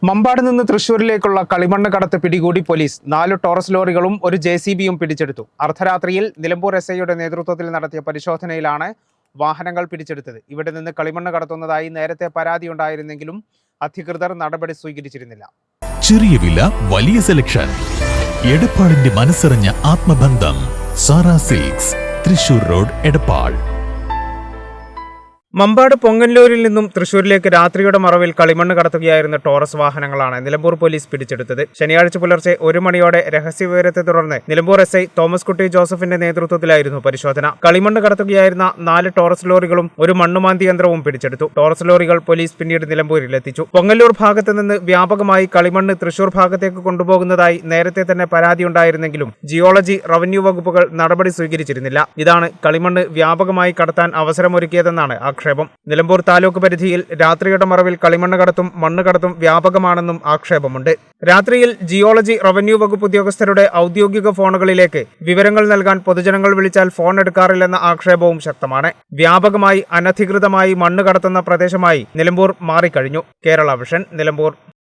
മമ്പാട് നിന്ന് തൃശൂരിലേക്കുള്ള കളിമണ്ണ് കടത്ത് പിടികൂടി പോലീസ് 4 ടോറസ് ലോറികളും ഒരു JCBയും പിടിച്ചെടുത്തു. അർദ്ധരാത്രിയിൽ നിലമ്പൂർ SIയുടെ നേതൃത്വത്തിൽ നടത്തിയ പരിശോധനയിലാണ് വാഹനങ്ങൾ പിടിച്ചെടുത്തത്. ഇവിടെ നിന്ന് കളിമണ്ണ് കടത്തുന്നതായി നേരത്തെ പരാതിയുണ്ടായിരുന്നെങ്കിലും അധികൃതർ നടപടി സ്വീകരിച്ചിരുന്നില്ല. ചെറിയ വില, വലിയ സെലക്ഷൻ. എടപ്പാളിന്റെ മനസ്സറിഞ്ഞ ആത്മബന്ധം. Sara Silks, Thrissur road, Edappal. മമ്പാട് പൊങ്ങല്ലൂരിൽ നിന്നും തൃശൂരിലേക്ക് രാത്രിയുടെ മറവിൽ കളിമണ്ണ് കടത്തുകയായിരുന്ന ടോറസ് വാഹനങ്ങളാണ് നിലമ്പൂർ പോലീസ് പിടിച്ചെടുത്തത്. ശനിയാഴ്ച പുലർച്ചെ 1 മണിയോടെ രഹസ്യവിവരത്തെ തുടർന്ന് നിലമ്പൂർ SI തോമസ് കുട്ടി ജോസഫിന്റെ നേതൃത്വത്തിലായിരുന്നു പരിശോധന. കളിമണ്ണ് കടത്തുകയായിരുന്ന 4 ടോറസ് ലോറികളും ഒരു മണ്ണുമാന്തി യന്ത്രവും പിടിച്ചെടുത്തു. ടോറസ് ലോറികൾ പോലീസ് പിന്നീട് നിലമ്പൂരിലെത്തിച്ചു. പൊങ്ങല്ലൂർ ഭാഗത്ത് നിന്ന് വ്യാപകമായി കളിമണ്ണ് തൃശൂർ ഭാഗത്തേക്ക് കൊണ്ടുപോകുന്നതായി നേരത്തെ തന്നെ പരാതിയുണ്ടായിരുന്നെങ്കിലും ജിയോളജി, റവന്യൂ വകുപ്പുകൾ നടപടി സ്വീകരിച്ചിരുന്നില്ല. ഇതാണ് കളിമണ്ണ് വ്യാപകമായി കടത്താൻ അവസരമൊരുക്കിയതെന്നാണ് ആക്ഷേപം. നിലമ്പൂർ താലൂക്ക് പരിധിയിൽ രാത്രിയുടെ മറവിൽ കളിമണ്ണ് കടത്തും മണ്ണ് കടത്തും വ്യാപകമാണെന്നും ആക്ഷേപമുണ്ട്. രാത്രിയിൽ ജിയോളജി, റവന്യൂ വകുപ്പ് ഉദ്യോഗസ്ഥരുടെ ഔദ്യോഗിക ഫോണുകളിലേക്ക് വിവരങ്ങൾ നൽകാൻ പൊതുജനങ്ങൾ വിളിച്ചാൽ ഫോൺ എടുക്കാറില്ലെന്ന ആക്ഷേപവും ശക്തമാണ്. വ്യാപകമായി അനധികൃതമായി മണ്ണ് കടത്തുന്ന പ്രദേശമായി നിലമ്പൂർ മാറിക്കഴിഞ്ഞു. കേരള വിഷൻ, നിലമ്പൂർ.